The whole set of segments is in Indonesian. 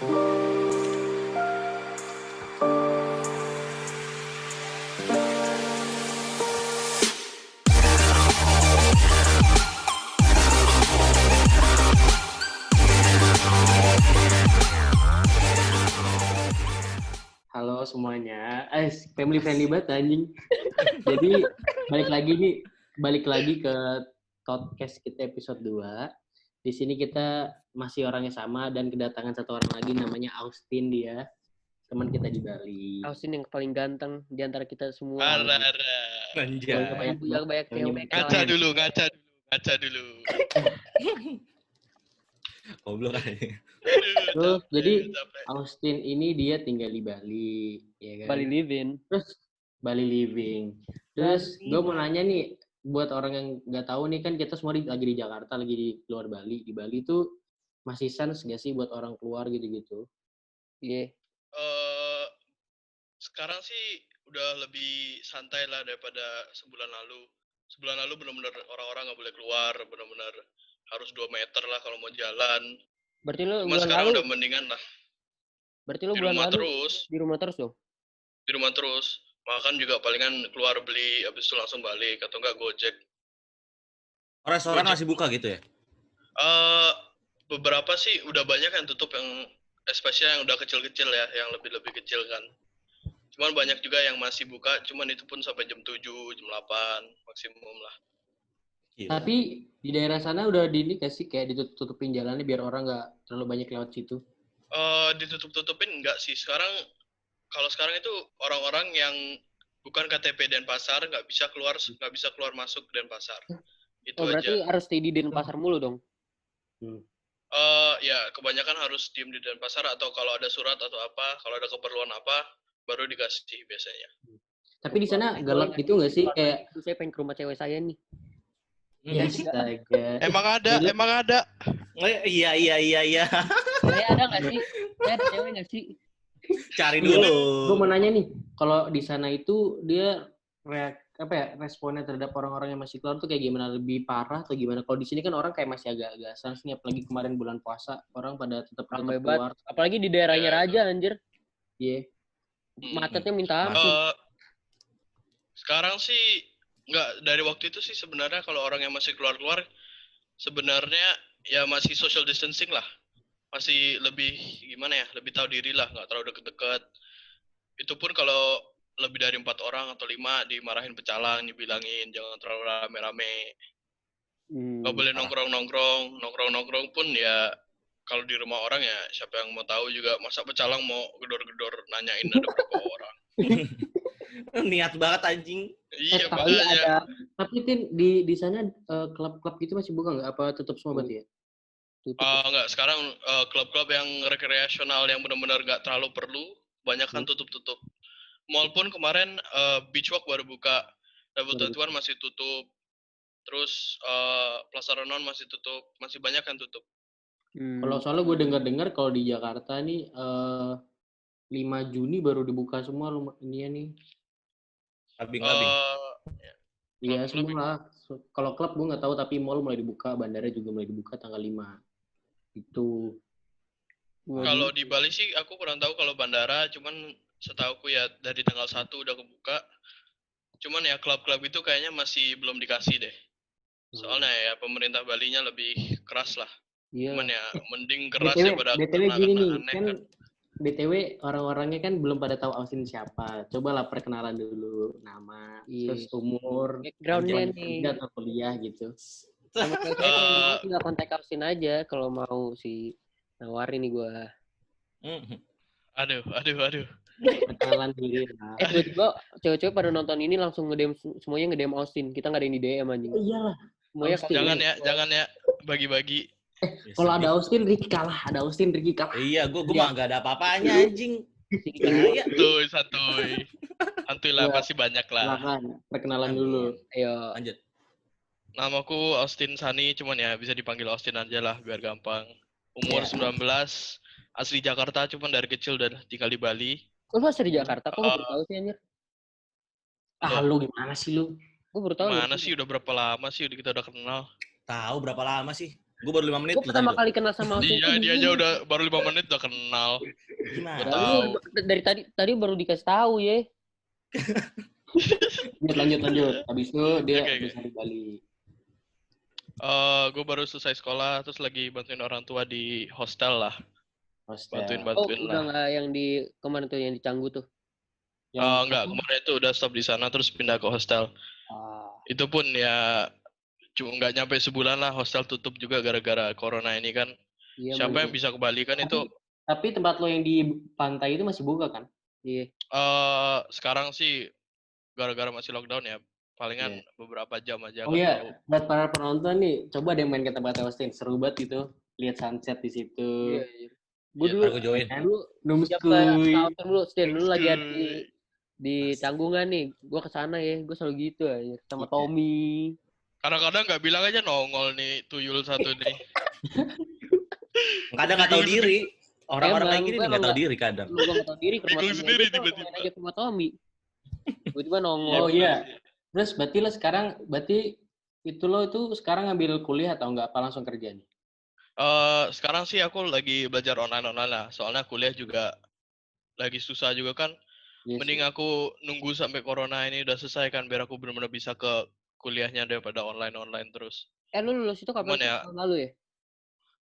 Halo semuanya, family friendly banget anjing. Jadi balik lagi ke podcast kita episode 2. Di sini kita masih orangnya sama dan kedatangan satu orang lagi namanya Austin, dia teman kita di Bali. Austin yang paling ganteng di antara kita semua. Anjay. Banyak cewek. Ngaca dulu. Goblok aja. Terus jadi Austin ini dia tinggal di Bali, ya kan? Bali living. Terus gue mau nanya nih, buat orang yang nggak tahu nih, kan kita semua lagi di Jakarta, lagi di luar Bali. Di Bali tuh masih sans nggak sih buat orang keluar gitu-gitu? Iya. Sekarang sih udah lebih santai lah daripada sebulan lalu. Sebulan lalu benar-benar orang-orang nggak boleh keluar, benar-benar harus 2 meter lah kalau mau jalan. Berarti lu Cuma sekarang udah mendingan lah. Berarti lu di rumah terus. Di rumah terus dong? Di rumah terus. Makan juga palingan keluar beli, habis itu langsung balik atau enggak Gojek. Restoran masih buka gitu ya? Beberapa sih udah banyak yang tutup, yang especially yang udah kecil-kecil ya, yang lebih kecil kan. Cuman banyak juga yang masih buka, cuman itu pun sampai jam 7, jam 8 maksimum lah. Gila. Tapi di daerah sana udah kasih kayak ditutupin jalannya biar orang nggak terlalu banyak lewat situ? Ditutup-tutupin enggak sih. Kalau sekarang itu orang-orang yang bukan KTP Denpasar nggak bisa keluar masuk Denpasar. Itu berarti aja. Harus stay di Denpasar mulu dong? Ya kebanyakan harus diem di Denpasar, atau kalau ada surat atau apa, kalau ada keperluan apa baru dikasih biasanya. Tapi di sana galak gitu nggak sih, kayak saya pengen ke rumah cewek saya nih? Ya astaga. Emang ada. Iya. Saya ada nggak sih? Saya ada cewek nggak sih? Cari dulu. Gue mau nanya nih, kalau di sana itu dia responnya terhadap orang-orang yang masih keluar tuh kayak gimana? Lebih parah atau gimana? Kalau di sini kan orang kayak masih agak sans nih, apalagi kemarin bulan puasa, orang pada tetap keluar. Apalagi di daerahnya Raja, anjir. Iya. Macetnya minta ampun. Sekarang sih nggak, dari waktu itu sih sebenarnya kalau orang yang masih keluar sebenarnya ya masih social distancing lah, masih lebih gimana ya, lebih tahu diri lah, nggak terlalu deket-deket. Itu pun kalau lebih dari 4 orang atau 5 dimarahin pecalang, dibilangin jangan terlalu rame-rame, nggak boleh nongkrong pun ya. Kalau di rumah orang ya siapa yang mau tahu juga, masa pecalang mau gedor-gedor nanyain ada berapa orang. Niat banget anjing. Iya makanya. Tapi Tin, di sana klub-klub gitu masih buka nggak? Apa tutup semua berarti ya? Nggak, sekarang klub-klub yang rekreasional yang benar-benar nggak terlalu perlu, banyak kan tutup. Mall pun kemarin Beach Walk baru buka, Double 21 masih tutup, terus Plaza Renon masih tutup, masih banyak kan tutup. Kalau soalnya gue dengar kalau di Jakarta nih 5 Juni baru dibuka semua ininya nih. Labing. Iya semua. Kalau klub gue nggak tahu, tapi mall mulai dibuka, bandara juga mulai dibuka tanggal 5. Itu. Kalau di Bali sih aku kurang tahu kalau bandara, cuman setahuku ya dari tanggal 1 udah kebuka. Cuman ya klub-klub itu kayaknya masih belum dikasih deh. Soalnya ya pemerintah Balinya lebih keras lah. Iya. Cuman ya mending keras daripada BTW gini nih, kan kan. BTW orang-orangnya kan belum pada tahu Austin siapa. Cobalah perkenalan dulu, nama, terus umur, backgroundnya nih, atau kuliah gitu. Tinggal kontak Austin aja kalau mau si nawarin nih gue. Aduh. Perkenalan diri lah. Tiba-tiba cewek-cewek pada nonton ini langsung semuanya nge-DM Austin. Kita nggak ada yang di DM anjing. Iyalah. Semuanya jangan ya bagi-bagi. Kalau ada Austin, Ricky kalah. Iya, gue mah nggak ada apa-apanya anjing. Iya. Santuy lah, masih banyak lah. Silakan, perkenalan dulu. Ayo. Lanjut. Namaku Austin Sani, cuman ya bisa dipanggil Austin aja lah biar gampang. Umur 19, asli Jakarta, cuman dari kecil udah tinggal di Bali. Lu asli di Jakarta? Kok baru tahu sih anjir? Lu gimana sih lu? Gue baru tahu. Mana sih, udah berapa lama sih kita udah kenal? Tahu berapa lama sih? Gue baru 5 menit Gue loh tadi pertama tuh. kali kenal sama Austin. Iya, dia aja udah baru 5 menit udah kenal. Gimana? Tahu. Dari tadi baru dikasih tahu ya. Lanjut. Habis itu dia Oke. bisa di Bali. Gue baru selesai sekolah, terus lagi bantuin orang tua di hostel lah. Hostel. Bantuin Udah lah. nggak yang di kemana tuh yang di Canggu tuh? Enggak, kemarin itu udah stop di sana terus pindah ke hostel. Itu pun ya cuma nggak nyampe sebulan lah, hostel tutup juga gara-gara corona ini kan. Iya, Siapa yang bisa ke Bali kan itu? Tapi tempat lo yang di pantai itu masih buka kan? Iya. Sekarang sih gara-gara masih lockdown ya, palingan beberapa jam aja. Oh iya, buat para penonton nih, coba deh main ke tempat Austin, seru banget gitu, lihat sunset di situ. Iya. Gue Iya, dulu Aku join. siapa Austin dulu, Stin dulu lagi ada di Tanggungan nih. Gue kesana ya, gue selalu gitu aja sama Tommy. Kadang-kadang nggak bilang aja nongol nih tuyul satu nih. Kadang nggak tahu diri. Orang-orang kayak gini Emang, nggak tahu diri kadang. Lu gak tahu diri ke rumah Bingung Tommy sendiri aja, tiba-tiba. main aja ke rumah Tommy. Tiba-tiba nongol. Oh iya, terus berarti itu lo itu sekarang ngambil kuliah atau enggak, apa langsung kerja nih? Sekarang sih aku lagi belajar online lah, soalnya kuliah juga lagi susah juga kan. Yes, Mending aku nunggu sampai corona ini udah selesai kan, biar aku benar-benar bisa ke kuliahnya daripada online terus. Lu lulus itu kapan? Cuman ya, Tahun lalu ya?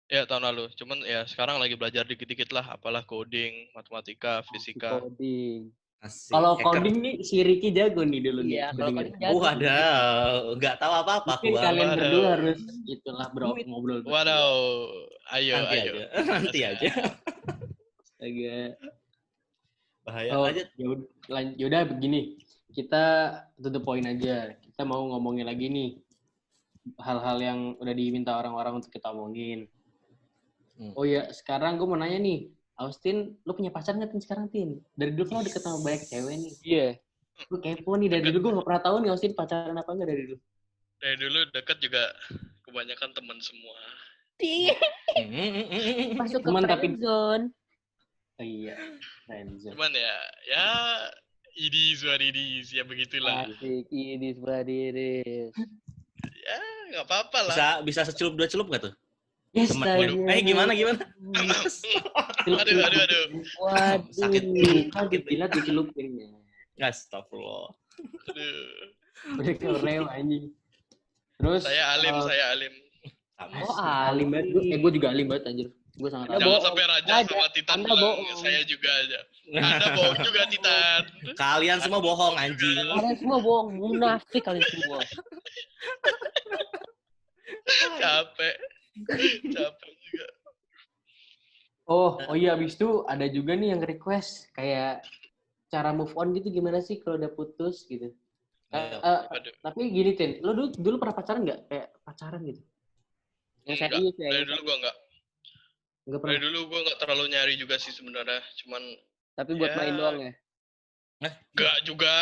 ya tahun lalu. Cuman ya sekarang lagi belajar dikit-dikit lah, apalah coding, matematika, fisika. Coding. Asik, kalau hacker. coding nih si Ricky jago nih dulu nih. Iya, kalau Dengar. coding jago. Waduh, nggak tahu apa-apa Mungkin aku. kalian Waduh. berdua harus itulah ngobrol. Waduh, ayo. Nanti aja. Astaga. Bahaya Oh, aja. yaudah begini. Kita tutup poin aja. Kita mau ngomongin lagi nih hal-hal yang udah diminta orang-orang untuk kita omongin. Oh ya, sekarang gue mau nanya nih, Austin, lu punya pacar nggak Tin sekarang Tin? Dari dulu kan lo deket sama banyak cewek nih. Iya. Lu kepo nih, dari dulu gue nggak pernah tahu nih Austin pacaran apa nggak dari dulu. Dari dulu deket juga kebanyakan teman semua. Masuk ke Cuman tapi- friend zone. Oh, iya, friendzone. Cuman ya it is ya begitulah. Asik, ini Bradiris. Ya nggak apa-apa lah. Bisa secelup dua celup nggak tuh? Yes, Temen. astaga. Gimana? Aduh. Waduh. Sakit. Kan dijilat dicelupin ya. Astagfirullah. Aduh. Udah kerew anjing. Terus Saya alim. Oh, alim banget. Gue juga alim banget anjir. Gue sangat Ya, Jangan bohong. sampai Raja Ada. sama Titan Anda bilang bohong. saya juga aja. Anda bohong juga Titan. Kalian semua bohong anjing. Kalian semua bohong, munafik kalian semua. Capek juga. Oh iya, abis itu ada juga nih yang request kayak cara move on gitu gimana sih kalau udah putus gitu. Aduh. Tapi gini Tin, lo dulu pernah pacaran nggak? Kayak pacaran gitu? Yang Enggak. serius ya. Dari dulu gua enggak. Nggak Dari pernah. dulu gua enggak terlalu nyari juga sih sebenarnya. Cuman Tapi buat Ya. main doang ya. enggak juga.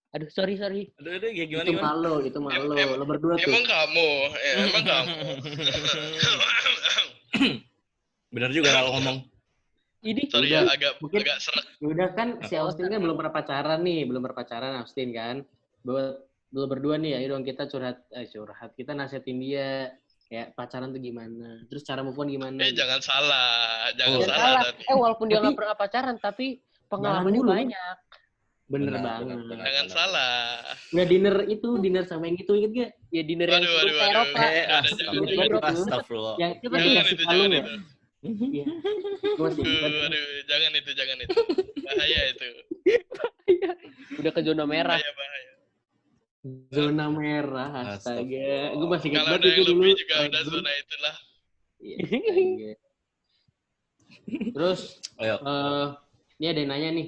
Aduh, sorry. Aduh, ya Itu gimana? malu. Lo berdua tuh. Emang kamu. Bener juga kalau ngomong. Ini Sorry Udah, ya, mungkin- agak serak. Udah kan si Austin kan belum pernah pacaran Austin kan. Buat lo berdua nih, ayo dong kita curhat. Kita nasihatin dia kayak pacaran tuh gimana. Terus cara move on gimana. Jangan salah. Jangan Oh. salah. salah. Tadi. Walaupun dia Tapi- nggak pernah pacaran, tapi pengalamannya Jangan dulu. banyak. Bener Benar, banget. benar. Jangan salah. Udah dinner sama yang itu inget gak? Ya dinner yang Waduh. ke Eropa. Astagfirullah. Yang Itu yang Jangan kasih itu, kalung jangan ya? itu. Iya. Gua masih ingat. Aduh, jangan itu. Bahaya itu. Udah ke zona merah. Bahaya. Zona merah, astaga. Astagfirullah. Gue masih ingat Kalau banget ada itu yang dulu. lebih juga udah friendzone. zona itulah. Iya, astaga. Terus, Ayo. ini ada yang nanya nih.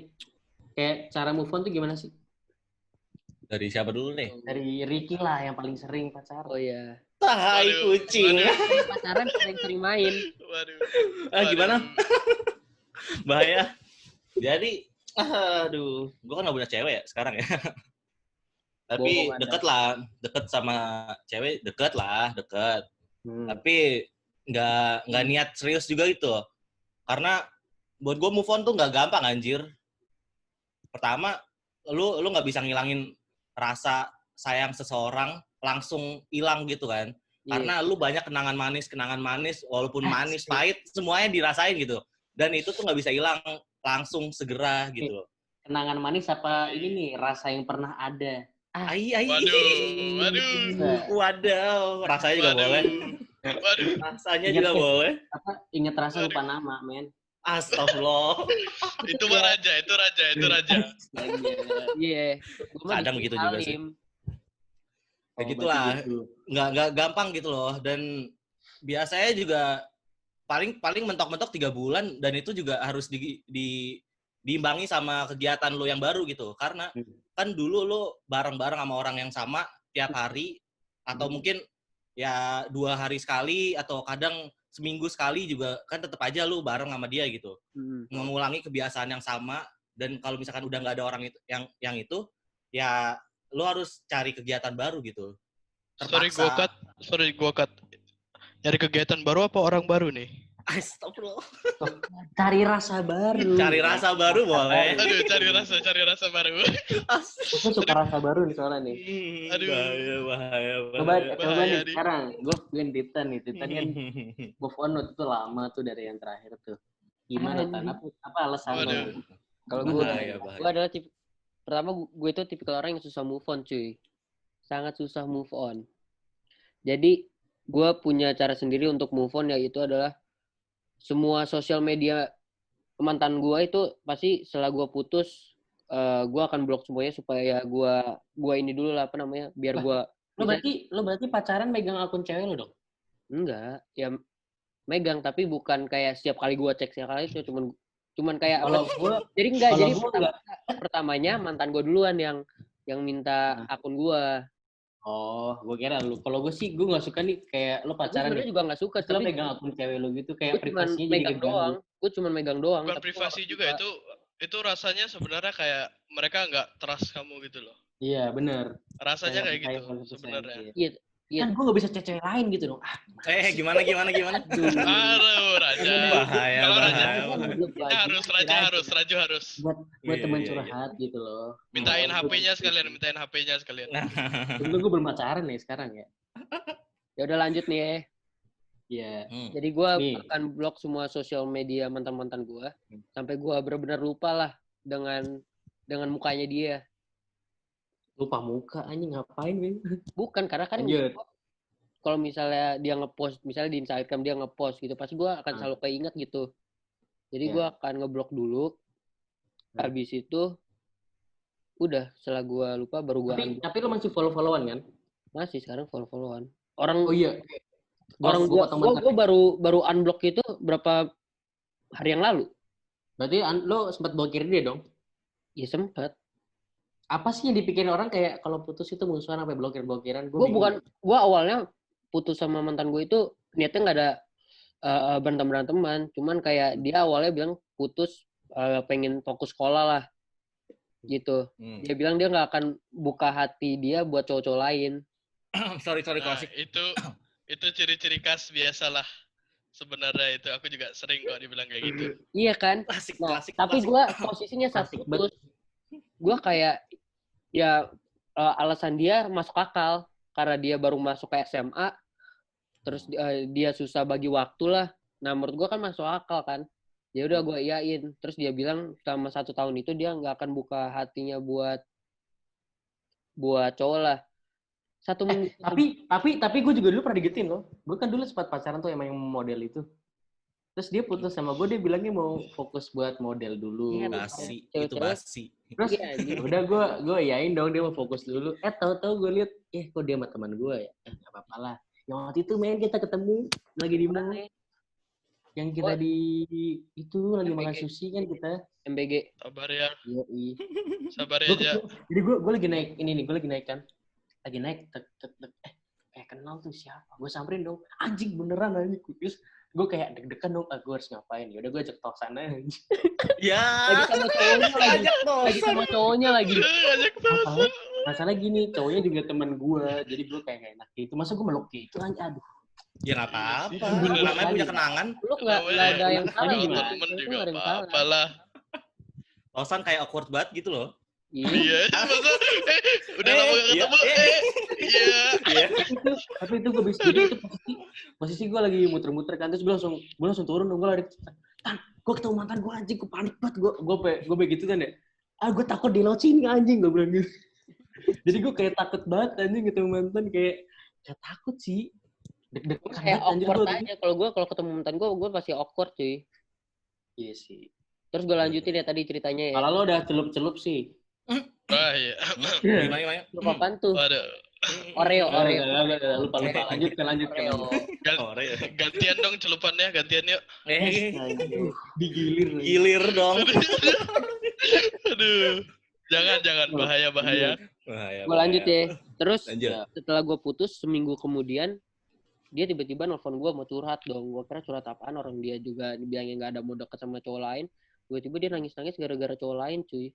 Kayak cara move on tuh gimana sih? Dari siapa dulu nih? Dari Ricky lah yang paling sering pacaran. Oh iya. Tai Waduh, kucing. waduh. Pacaran sering main. Waduh. Gimana? Waduh. Bahaya. Jadi, gue kan gak punya cewek ya sekarang ya. Tapi Bohong Anda. deket sama cewek, deket. Hmm. Tapi nggak niat serius juga gitu. Karena buat gue move on tuh nggak gampang anjir. Pertama, lu nggak bisa ngilangin rasa sayang seseorang langsung hilang gitu kan. Karena lu banyak kenangan manis, walaupun manis, pahit, semuanya dirasain gitu. Dan itu tuh nggak bisa hilang langsung segera gitu loh. Kenangan manis apa ini nih, rasa yang pernah ada? Ai. Waduh. Rasanya juga boleh. Waduh. Rasanya Ingat juga ya? boleh. Apa? Ingat rasa lupa nama, men. Astagfirullah. Itu mah raja. Iya. Gue mah Kadang gitu juga sih. Kayak gitulah. Nggak gampang gitu loh. Dan biasanya juga paling mentok-mentok 3 bulan, dan itu juga harus diimbangi sama kegiatan lo yang baru gitu. Karena kan dulu lo bareng-bareng sama orang yang sama tiap hari, atau mungkin ya 2 hari sekali, atau kadang seminggu sekali juga kan tetap aja lo bareng sama dia gitu. Mengulangi kebiasaan yang sama, dan kalau misalkan udah nggak ada orang itu yang itu, ya lo harus cari kegiatan baru gitu. Terpaksa. Sorry gua cut. Nyari kegiatan baru apa orang baru nih? Astagfirullah. Cari rasa baru. Cari rasa baru boleh. Aduh, cari rasa baru. Aku suka rasa baru nih soalnya nih. Aduh. Bahaya. Coba nih nih. sekarang gue Titan nih. Titan kan move on itu lama tuh dari yang terakhir tuh. Gimana Tan? Apa alasan lo? Kalau gue Bahaya. adalah pertama gue itu tipikal orang yang susah move on, cuy. Sangat susah move on. Jadi gue punya cara sendiri untuk move on, yaitu adalah semua sosial media mantan gue itu pasti setelah gue putus, gue akan blok semuanya supaya gue ini dulu lah, apa namanya, biar gue. Lo berarti pacaran megang akun cewek lo dong? Enggak, ya megang, tapi bukan kayak setiap kali gue cek setiap kali itu, cuman kayak kalau gue jadi pertamanya mantan gue duluan yang minta akun gue. Oh, gue kira lu. Kalau gue sih, gue nggak suka nih kayak lo pacaran gue juga nggak suka, lo tapi pegang akun cewek lo gitu, kayak gue cuma privasinya jadi megang keganggu. doang. Gue cuma megang doang. Bukan privasi juga, itu rasanya sebenarnya kayak mereka nggak trust kamu gitu loh. Iya, benar. Rasanya kayak gitu sebenarnya. Iya. Kan gue nggak bisa cewek lain gitu dong. Gimana? Aduh, Raja. Bahaya. Raja harus. Buat teman curhat gitu loh. Mintain HP-nya sekalian. Dulu gue belum pacaran nih sekarang ya. Ya udah lanjut nih ya. Iya. Jadi gue akan blok semua sosial media mantan gue sampai gue benar-benar lupa lah dengan mukanya dia. Lupa muka anjing, ngapain, Bang? Bukan, karena kan kalau misalnya dia ngepost, misalnya di Instagram dia ngepost gitu, pasti gue akan selalu keinget gitu. Jadi gue akan ngeblok dulu. Habis itu udah, setelah gue lupa baru gue tapi lo masih follow-followan kan? Masih, sekarang follow-followan. Orang gue baru unblock itu berapa hari yang lalu. Berarti lo sempat blokir dia dong? Iya, sempat. Apa sih yang dipikirin orang kayak kalau putus itu musuhan sampai blokir-blokiran? Gue awalnya putus sama mantan gue itu niatnya nggak ada berantem-beranteman, cuman kayak dia awalnya bilang putus pengen fokus sekolah lah gitu. Dia bilang dia nggak akan buka hati dia buat cowok-cowok lain. sorry klasik. Itu ciri-ciri khas biasalah. Sebenarnya itu aku juga sering kok dibilang kayak gitu. Iya kan? Klasik. Tapi gue posisinya saat putus, gue kayak ya alasan dia masuk akal karena dia baru masuk ke SMA, terus dia susah bagi waktu lah. Nah menurut gue kan masuk akal kan. Ya udah gue iyain. Terus dia bilang selama 1 tahun itu dia nggak akan buka hatinya buat cowok lah. Tapi gue juga dulu pernah digetin loh. Gue kan dulu sempat pacaran tuh emang yang model itu. Terus dia putus sama gue, dia bilangnya mau fokus buat model dulu. Itu basi. Terus udah gue iyain dong dia mau fokus dulu. Tahu-tahu gue lihat, kok dia sama teman gue ya? Nggak apa-apa lah. Yang waktu itu kita ketemu lagi di mana? Yang kita lagi makan sushi kan kita. MBG. Sabar ya. Iya. Sabar aja. Jadi gue lagi naik gue lagi naik kan. Lagi naik, kenal tuh siapa? Gue samperin dong. Anjing beneran anjing. Terus gue kayak deg-degan dong, gue harus ngapain? Ya udah gue ajak tok sana. Ya. Lagi sama cowoknya lagi. Masalah gini, cowoknya juga teman gue, jadi gue kayak gak enak gitu. Masa gue meluk gitu aja, aduh. Ya nggak apa-apa. Namanya punya kenangan. Lu nggak ada yang salah. Temen juga apa-apa lah. Tosan kayak awkward banget gitu loh. Iya. Iya, masa udah lama gak ketemu. Iya. Tapi itu gue bisa jadi itu posisi gue lagi muter-muter kan, terus gue langsung turun dong, gue lari kan, gue ketemu mantan gue anjing, gue panik banget, gue begitu kan ya, gue takut di laut sini anjing, gue bilang gitu. Jadi gue kayak takut banget anjing ketemu mantan, kayak takut sih, deg-degan Kayak banget anjir awkward gue. aja. Kalau ketemu mantan gue pasti awkward cuy. Iya sih. Terus gue lanjutin ya tadi ceritanya ya. Kalau lo udah celup-celup sih. Wah, iya. Gimana? Lu apaan tuh? Waduh. Oreo. Lupa. Lanjutkan. Gantian dong celupannya, gantian yuk. Digilir. Gilir dong. Aduh. Jangan bahaya. Gue lanjut ya. Terus Lanjut. setelah gue putus seminggu kemudian dia tiba-tiba nelfon gue mau curhat dong. Gue kira curhat apaan, orang dia juga dibilangnya nggak ada mau deket sama cowok lain. Tiba-tiba dia nangis gara-gara cowok lain cuy.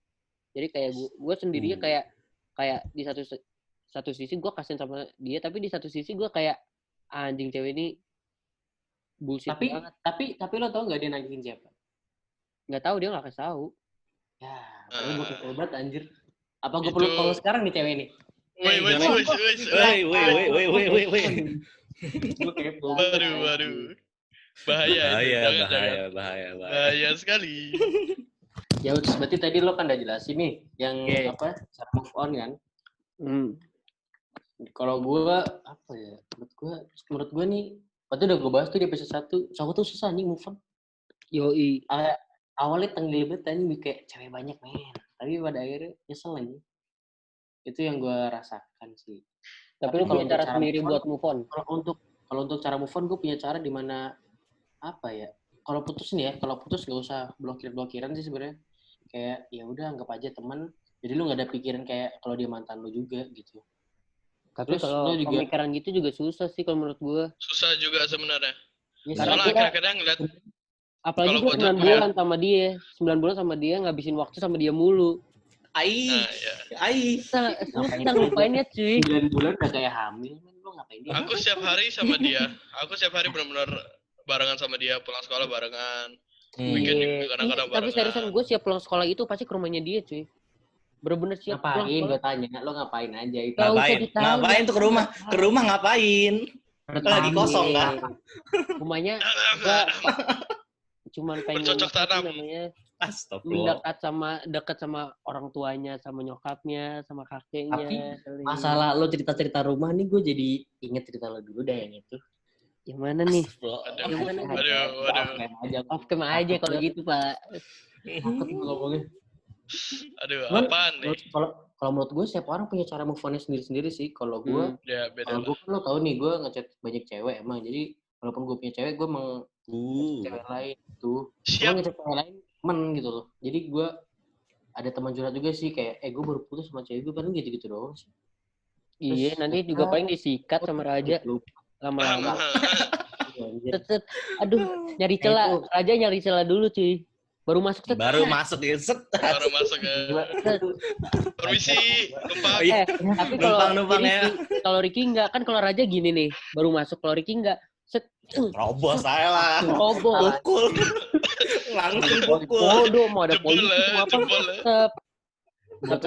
Jadi kayak gue sendirinya kayak di satu sisi gue kasian sama dia, tapi di satu sisi gue kayak anjing cewek ini bullshit banget. Tapi lo tau nggak dia nangisin siapa? Nggak tahu, dia nggak kasih tahu. Ya, kalau gue kesobat anjir. Apa gue perlu kalau sekarang nih cewek ini? Woi. Gue kepo. Waduh. Bahaya sekali. Ya udah, berarti tadi lo kan udah jelasin nih yang apa cara move on kan. Kalau gue apa ya, menurut gue nih, waktu udah gue bahas tuh di episode 1, cowok tuh susah nih move on. Yoi. Awalnya tenggel banget tadi kayak cewek banyak men, tapi pada akhirnya nyesel lagi. Itu yang gue rasakan sih. Tapi lu punya cara sendiri buat move on. Kalau untuk cara move on gue punya cara di mana apa ya? Kalau putus nggak usah blokiran sih sebenarnya. Kayak ya udah anggap aja teman. Jadi lu nggak ada pikiran kayak kalau dia mantan lu juga gitu. Tapi kalau pemikiran gitu juga susah sih kalau menurut gue. Susah juga sebenarnya. Ya, soalnya kadang-kadang ngeliat. Apalagi gue 9 bulan sama dia. 9 bulan sama dia ngabisin waktu sama dia mulu. Susah ngapainnya cuy. 9 bulan udah kayak hamil. Lu ngapain dia? Aku setiap hari sama dia. Aku setiap hari benar-benar barengan sama dia. Pulang sekolah barengan. Weekend juga kadang-kadang barengan. Tapi seriusan gue siap pulang sekolah itu pasti ke rumahnya dia cuy. Bener-bener siap. Ngapain gue tanya, lo ngapain aja itu? Ngapain tuh ke rumah ngapain? Lagi kosong kan? Rumahnya gue cuman pengen bercocok tanam namanya. Astagfirullah. Dekat sama orang tuanya, sama nyokapnya, sama kakeknya. Tapi masalah lo cerita rumah nih, gue jadi inget cerita lo dulu deh yang itu. Yang mana nih? Aduh. Off cam aja kalau gitu Pak. Takut ngomongnya. Aduh, apaan nih? Kalau menurut gue setiap orang punya cara move on-nya sendiri-sendiri sih. Kalau gue, kalau gue kan lo tau nih, gue ngechat banyak cewek emang. Jadi walaupun gue punya cewek, gue cewek lain tuh. Gue ngechat cewek lain temen gitu loh. Jadi gue ada teman curhat juga sih kayak, gue baru putus sama cewek gue, kan gitu-gitu doang sih. Iya, nanti juga paling disikat sama Raja. Lama-lama. Aduh, nyari celah. Raja nyari celah dulu cuy. Baru masuk ya. Permisi, numpang. Tapi kalau Ricky enggak, kan kalau Raja gini nih, baru masuk. Kalau Ricky enggak, robos saya lah. Pukul. Langsung pukul. Bodoh, mau ada polisi apa?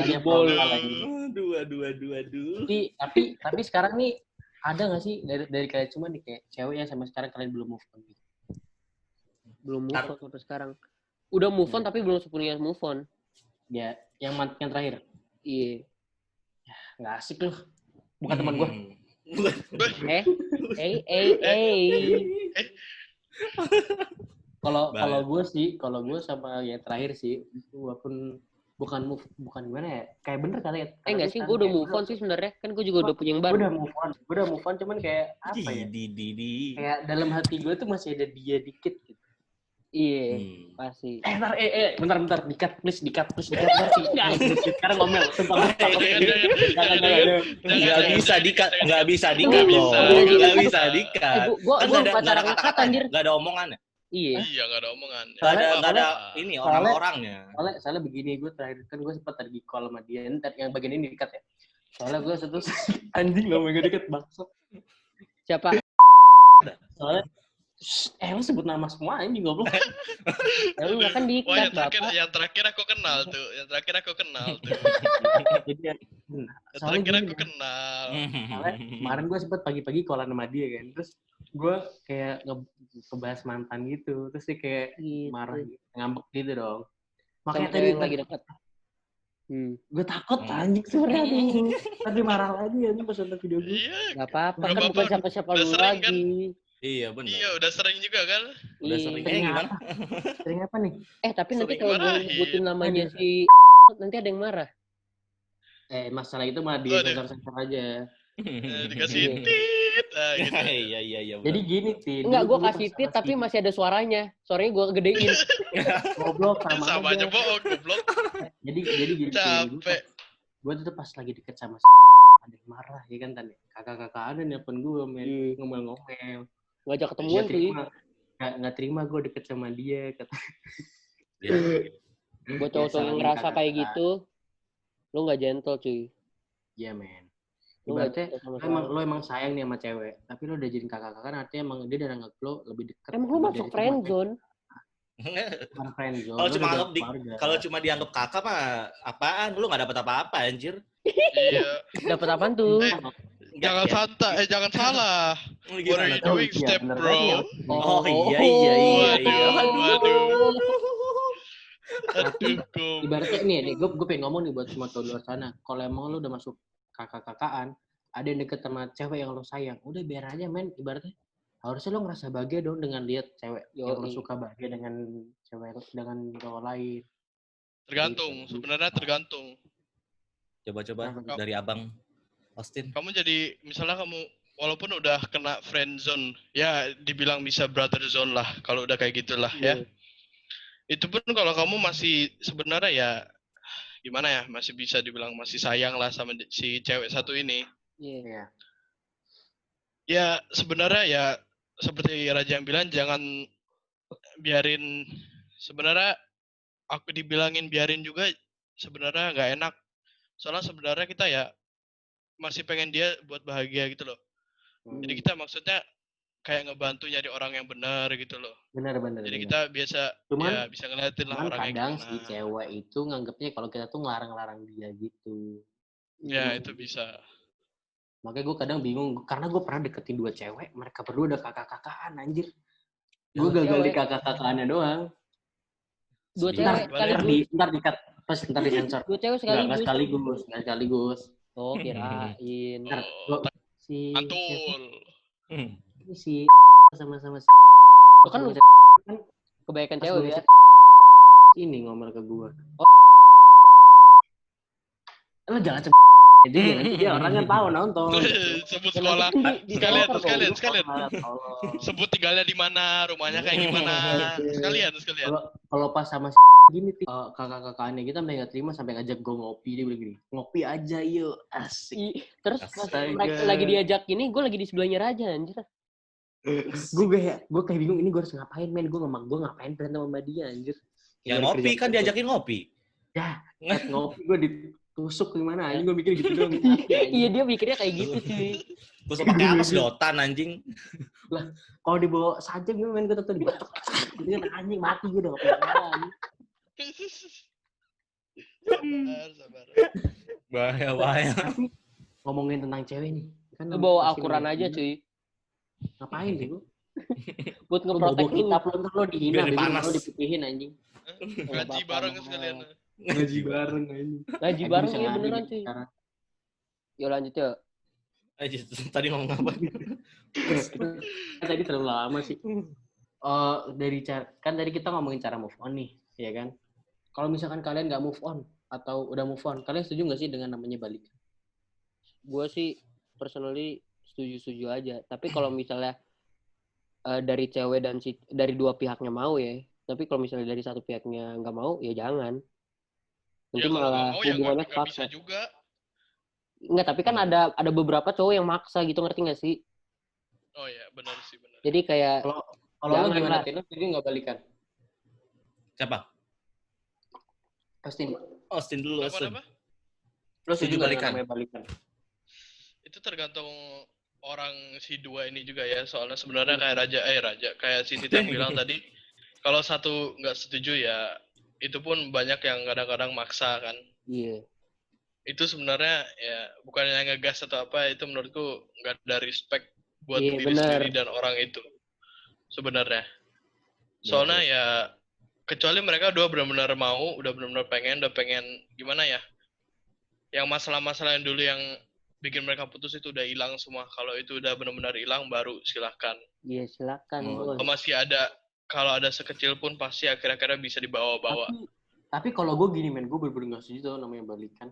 Jebol. Aduh. Tapi sekarang nih ada nggak sih dari kalian cuma nih kayak cewek yang sampai sekarang kalian belum move on? Belum move on sampai sekarang. Udah move on tapi belum sepenuhnya move on. Ya, yang terakhir. Iya. Ya, nggak asik loh. Bukan teman gue. Kalau gue sama yang terakhir sih, walaupun bukan gimana ya, kayak bener kali ya. Enggak sih, gue udah move on sih sebenarnya. Kan gue juga udah punya yang baru. Gue udah move on cuman kayak apa ya? Kayak dalam hati gue tuh masih ada dia dikit gitu. Iya, pasti. Bentar, dikat please. Sekarang ngomel, sumpah. Nggak bisa dikat loh. Nggak bisa dikat. Gue pacaran ngekat anjir. Nggak ada omongannya. Iya, nggak ada omongan. Nggak ada ini orang-orangnya. Soalnya begini, gue terakhir kan gue sempat tadi call sama dia. Ntar yang bagian ini dikat ya. Soalnya gue anjing ngomongin deket bangsat. Siapa? Lu sebut nama semua anjing goblok. Lu nggak kan Wah, diikat, Bapak. yang terakhir aku kenal tuh. Yang terakhir aku kenal tuh. Jadi Yang soalnya terakhir gini, aku kenal. soalnya kemarin gue sempet pagi-pagi callan sama dia kan. Terus gue kayak ngebahas mantan gitu. Terus dia kayak Gitu. marah gitu, ngambek gitu dong. Sama Makanya cewek tadi yang lagi dekat. gue takut anjing sebenarnya aduh. Tadi marah lagi anjing pas nonton video gue. Iya. Gak apa-apa, Nggak kan apa-apa. bukan siapa-siapa Udah lu sering, kan? lagi. Iya benar. Iya, udah sering juga kan? Udah Iya. seringnya Sering gimana? Sering apa nih? Tapi nanti Sering kalau gue marahin. nyebutin namanya si nanti ada yang marah. Masalah itu malah di Waduh. sensor-sensor aja. Dikasih Iya. tit. Gitu. Iya. Jadi gini, Tin. Enggak, dulu gue kasih pas tit tapi masih masih ada suaranya. Suaranya gue gedein. goblok Sama aja bohong, goblok. Jadi gini, Tin. Capek. Gue tuh pas lagi deket sama ada yang marah ya kan tadi. Kakak-kakak ada nelpon gue ngomel-ngomel. Ngajak ketemuan sih. Nggak terima gue deket sama dia kata. Buat cowok-cowok yang ngerasa kayak gitu, lu nggak gentle cuy. Iya men. Lu nggak Ibaratnya gentle sama lo emang sayang nih sama cewek, tapi lo udah jadi kakak-kakak artinya emang dia udah nganggap lo lebih dekat. Emang lu masuk friend zone? Bukan friend zone. Kalau lo cuma udah anggap kalau cuma dianggap kakak mah apaan? Lu nggak dapat apa-apa anjir. Iya. Dapat apaan tuh? Jangan santai, jangan salah. What are you doing, step bro? Oh iya. Waduh. Aduh, Ibaratnya nih, gue pengen ngomong nih buat semua cowok luar sana. Kalau emang lo udah masuk kakak-kakaan, ada yang deket sama cewek yang lo sayang, udah biar aja men. Ibaratnya harusnya lo ngerasa bahagia dong dengan lihat cewek yang lo suka bahagia dengan cewek dengan cowok lain. Tergantung, sebenarnya tergantung. Coba dari abang Austin. Kamu jadi, misalnya kamu walaupun udah kena friend zone, ya dibilang bisa brother zone lah, kalau udah kayak gitulah ya. Itu pun kalau kamu masih sebenarnya ya gimana ya, masih bisa dibilang masih sayang lah sama si cewek satu ini. Iya. Ya sebenarnya ya seperti Raja yang bilang, jangan biarin, sebenarnya aku dibilangin biarin juga sebenarnya nggak enak. Soalnya sebenarnya kita ya masih pengen dia buat bahagia gitu loh. Jadi kita maksudnya kayak ngebantu nyari orang yang benar gitu loh. Benar. Jadi kita bisa ngeliatin lah orang yang kadang gimana. si cewek itu nganggapnya kalau kita tuh ngelarang-larang dia gitu. Ya itu bisa. Makanya gue kadang bingung karena gue pernah deketin 2 cewek, mereka berdua udah kakak-kakaan anjir. Gue gagal di kakak-kakaannya doang. 2 cewek sekaligus. Ntar di sensor. 2 cewek sekaligus. Nggak sekaligus. Oh, kirain. Si Antul. Ini si sama-sama si Lo kan kebanyakan cewek ya. ini ngomel ke gue. Oh. Lo jangan jadi nanti dia orang kan tahu nonton. Sebut sekolah. Sekalian. Sebut tinggalnya di mana, rumahnya kayak gimana. Sekalian. Kalau pas sama gini kakak-kakaknya kita mulai nggak terima sampai ngajak gue ngopi, dia bilang gini, ngopi aja yuk, asik. Terus mereka lagi diajak ini, gue lagi di sebelahnya Raja anjir. Gue kayak bingung ini gue harus ngapain men, gue ngapain berantem sama dia anjir. Ya ngopi kan diajakin ngopi. Ya ngopi gue ditusuk gimana anjing, gue mikir gitu doang. Iya dia mikirnya kayak gitu sih. Terus pakai apa sedotan anjing? Lah kalau dibawa saja gue main gue tuh dibacok. Jadi kan anjing mati gue udah ngapain. Sabar. Bahaya. Tapi ngomongin tentang cewek nih. Kan Lu bawa Al-Quran aja cuy. Ngapain sih lu? Buat ngeprotek kitab lu. Lo dihina, panas. lo diputihin anjing. Ngaji bareng sekalian. Ngaji bareng anjing. Ngaji bareng ya beneran cuy. Yuk lanjut yuk. Tadi ngomong apa? Tadi terlalu lama sih. Dari kan tadi kita ngomongin cara move on nih, ya kan? Kalau misalkan kalian nggak move on atau udah move on, kalian setuju nggak sih dengan namanya balik? Gue sih personally setuju aja. Tapi kalau misalnya dari cewek dan dari dua pihaknya mau ya. Tapi kalau misalnya dari satu pihaknya nggak mau, ya jangan. Nanti ya, malah hubungannya nggak bisa juga. Nggak, tapi kan ada beberapa cowok yang maksa gitu, ngerti nggak sih? Oh iya, benar sih, benar. Jadi kayak kalau lo gimana? Lo setuju nggak balikan? Siapa? Austin dulu. Apa? Lo setuju balikan? balikan? Itu tergantung orang si dua ini juga ya, soalnya sebenarnya kayak si Titan bilang tadi, kalau satu nggak setuju ya itu pun banyak yang kadang-kadang maksa kan. Iya. Itu sebenarnya ya bukannya ngegas atau apa, itu menurutku nggak ada respect buat Iya, diri benar. sendiri dan orang itu sebenarnya. Soalnya ya kecuali mereka udah benar-benar mau, udah benar-benar udah pengen gimana ya, yang masalah-masalah yang dulu yang bikin mereka putus itu udah hilang semua. Kalau itu udah benar-benar hilang baru silahkan. Iya, silakan, Oh. Bos. Kalau ada sekecil pun pasti akhir-akhirnya bisa dibawa-bawa. Tapi kalau gue gini men, gue bener-bener gak setuju tuh namanya balikan.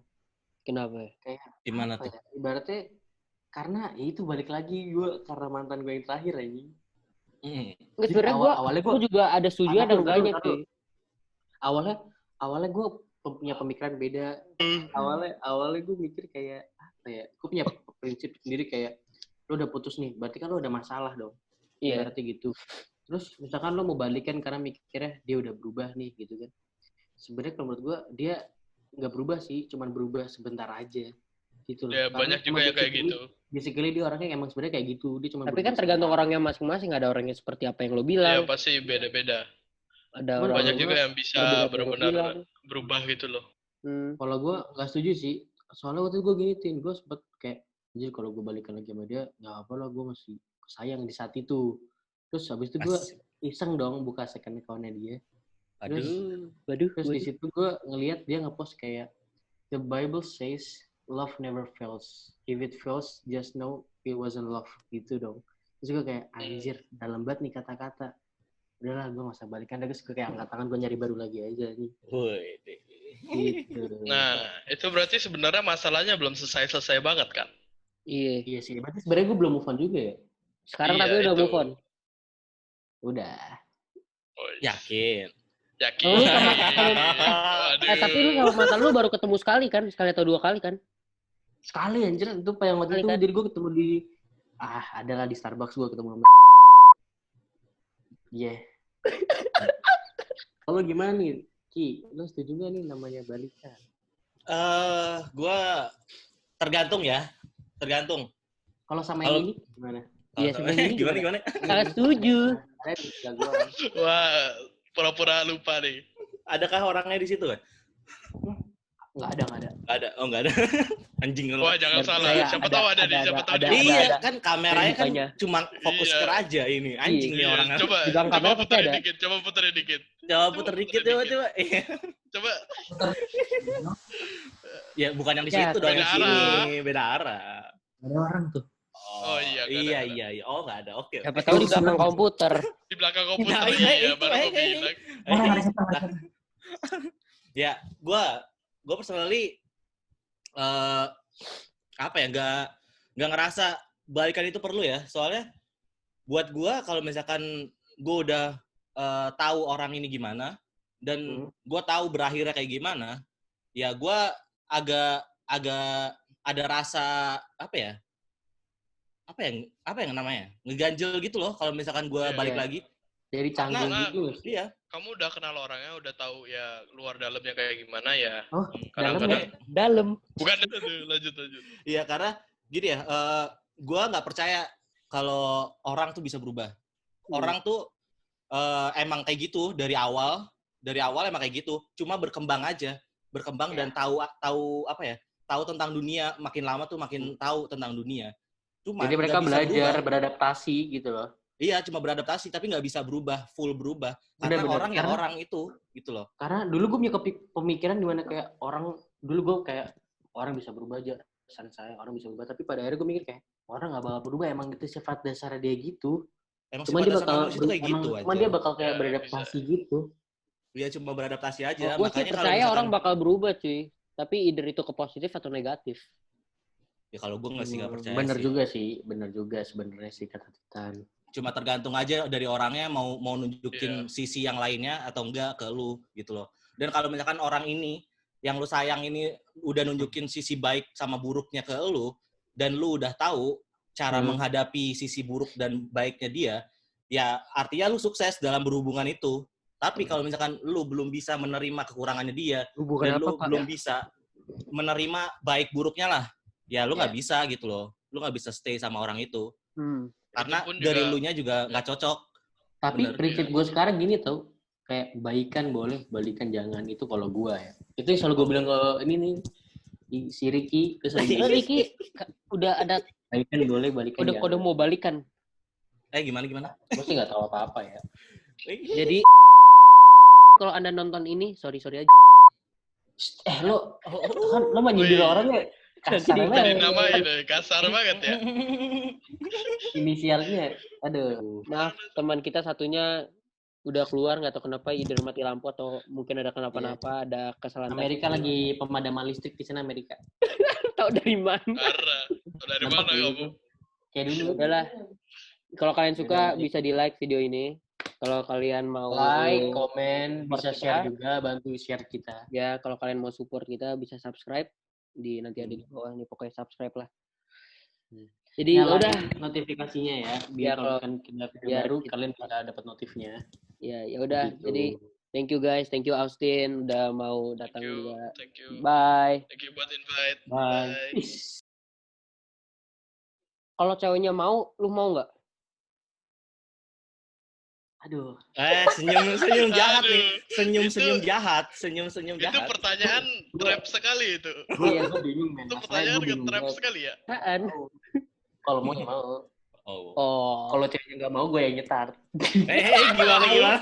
Kenapa? Kayak Gimana apa tuh? ya? Ibaratnya karena ya itu balik lagi gue karena mantan gue yang terakhir aja. Nggak, sebenarnya awalnya gue juga ada setuju ada enggaknya cuy. Awalnya gue punya pemikiran beda. Awalnya gue mikir kayak apa ya? Gue punya prinsip sendiri kayak lo udah putus nih, berarti kan lo ada masalah dong. Iya. Berarti gitu. Terus misalkan lo mau balikan karena mikirnya dia udah berubah nih gitu kan. Sebenarnya kalau menurut gue dia nggak berubah sih, cuman berubah sebentar aja gitu loh. Ya banyak juga yang kayak gitu. Basically dia orangnya emang sebenarnya kayak gitu, dia cuma. Tapi kan tergantung orangnya masing-masing, ada orangnya seperti apa yang lo Ya bilang. pasti beda-beda. Ada Cuman orang Banyak juga yang bisa benar-benar bilang. berubah gitu loh. Kalau gue nggak setuju sih, soalnya waktu itu gue gini gue sempet kayak anjir kalau gue balikan lagi sama dia nggak apa lah, gue masih sayang di saat itu. Terus habis itu gue iseng dong buka second account-nya dia. Terus di situ gue ngelihat dia ngepost kayak the Bible says love never fails. If it fails, just know it wasn't love gitu dong. Terus gue kayak anjir dalam banget nih kata-kata. Udahlah gue gak usah balikan, terus gue kayak angkat tangan, gue nyari baru lagi aja nih. Gitu. Nah, itu berarti sebenarnya masalahnya belum selesai banget kan? Iya sih, berarti sebenarnya gue belum move on juga ya? Sekarang tapi udah move on? Udah. Oh, Yakin? Oh, tapi lu sama mantan lu baru ketemu sekali atau 2 kali kan? Sekali anjir, itu yang waktu itu, jadi gue ketemu di adalah di Starbucks gue ketemu sama Lo gimana nih, Ki? Lo setuju gak nih namanya balikan? Gue tergantung ya. Tergantung. Kalau sama yang ini gimana? Iya, sebenarnya gimana? Sangat setuju. Wah, pura-pura lupa nih. Adakah orangnya di situ kan? Nggak ada. Oh, nggak ada. Anjing lu. Wah, jangan salah. Siapa tahu ada nih, siapa tahu. Iya, kan kameranya kan cuma fokus ke raja ini. Anjing nih orangnya. Coba puterin dikit. Coba puter dikit. Coba. Coba. Ya, bukan yang di situ dong, yang sini. Beda arah. Ada orang tuh. Oh iya. Iya. Oh, nggak ada. Oke. Siapa tahu di belakang komputer. Di belakang komputer iya, baru gue bilang. Ya, gue personally nggak ngerasa balikan itu perlu ya. Soalnya buat gue kalau misalkan gue udah tahu orang ini gimana dan gue tahu berakhirnya kayak gimana, ya gue agak ada rasa apa yang namanya ngeganjel gitu loh kalau misalkan gue balik lagi. Jadi canggung gitu. Iya. Kamu udah kenal orangnya, udah tahu ya luar dalamnya kayak gimana ya. Oh, dalam. Bukan itu, lanjut. Iya, karena gini ya, gue nggak percaya kalau orang tuh bisa berubah. Orang tuh emang kayak gitu dari awal emang kayak gitu. Cuma berkembang dan tahu tentang dunia, makin lama tuh makin tahu tentang dunia. Cuma jadi mereka belajar beradaptasi gitu loh. Iya, cuma beradaptasi tapi nggak bisa full berubah. Karena orang yang orang itu gitu loh. Karena dulu gue punya pemikiran dimana kayak orang bisa berubah aja, orang bisa berubah, tapi pada akhirnya gue mikir kayak orang nggak bakal berubah, emang itu sifat dasar dia gitu. Cuma dia bakal kayak beradaptasi gitu. Iya, cuma beradaptasi aja. Gue sih percaya orang bakal berubah cuy, tapi either itu ke positif atau negatif. Ya kalau gue nggak percaya. Bener juga sebenarnya sih kata Titan. Cuma tergantung aja dari orangnya mau nunjukin sisi yang lainnya atau enggak ke lu gitu loh. Dan kalau misalkan orang ini yang lu sayang ini udah nunjukin sisi baik sama buruknya ke lu dan lu udah tahu cara menghadapi sisi buruk dan baiknya dia, ya artinya lu sukses dalam berhubungan itu. Tapi kalau misalkan lu belum bisa menerima kekurangannya dia dan lu belum bisa menerima baik buruknya lah, ya lu nggak bisa gitu loh. lu nggak bisa stay sama orang itu. Karena Itu pun dari juga- elunya juga nggak cocok. Tapi Bener. prinsip gue sekarang gini tau, kayak baikan boleh, balikan jangan, itu kalau gue ya. Itu yang selalu gue bilang ke ini nih, si Ricky, terus lagi Oh, Ricky udah ada baikan boleh, balikan jangan. kode mau balikan. Gimana? Gue sih nggak tahu apa-apa ya. Jadi kalau Anda nonton ini, sorry aja. Lo kan lo mah nyindir Wih. orangnya kasar Jadi Jadi banget. nama ini kasar banget ya. Inisialnya, aduh. Maaf, teman kita satunya udah keluar nggak tahu kenapa, either mati lampu atau mungkin ada kenapa-napa, ada kesalahan. Amerika lagi pemadaman listrik di sana Amerika. Tahu dari mana? Parah. Dari Nampak mana gitu. kamu? Kayak dulu. Udahlah. Kalau kalian suka bisa di like video ini. Kalau kalian mau Like, komen, support bisa kita. share juga, bantu share kita. Ya, kalau kalian mau support kita bisa subscribe di nanti ada di bawah nih, pokoknya subscribe lah. Jadi Nyalain udah notifikasinya ya, Ya, biar kalau kalau- kan kita video biar baru kita- kalian bisa dapat notifnya. ya udah. Gitu. Jadi thank you guys, thank you Austin udah mau Thank datang you. juga. Thank you. Bye. Thank you buat invite. Bye. Bye. Kalau ceweknya mau, lu mau nggak? Aduh, Senyum jahat Aduh. nih. Senyum Itu- jahat. Senyum Itu jahat. pertanyaan trap sekali itu. gue bingung men. Itu Masalahnya pertanyaan gue bingung trap banget. sekali ya. Apaan? Kalau mau ya mau. Oh. Oh. Kalau ceweknya nggak mau, gue yang nyetar. Gimana?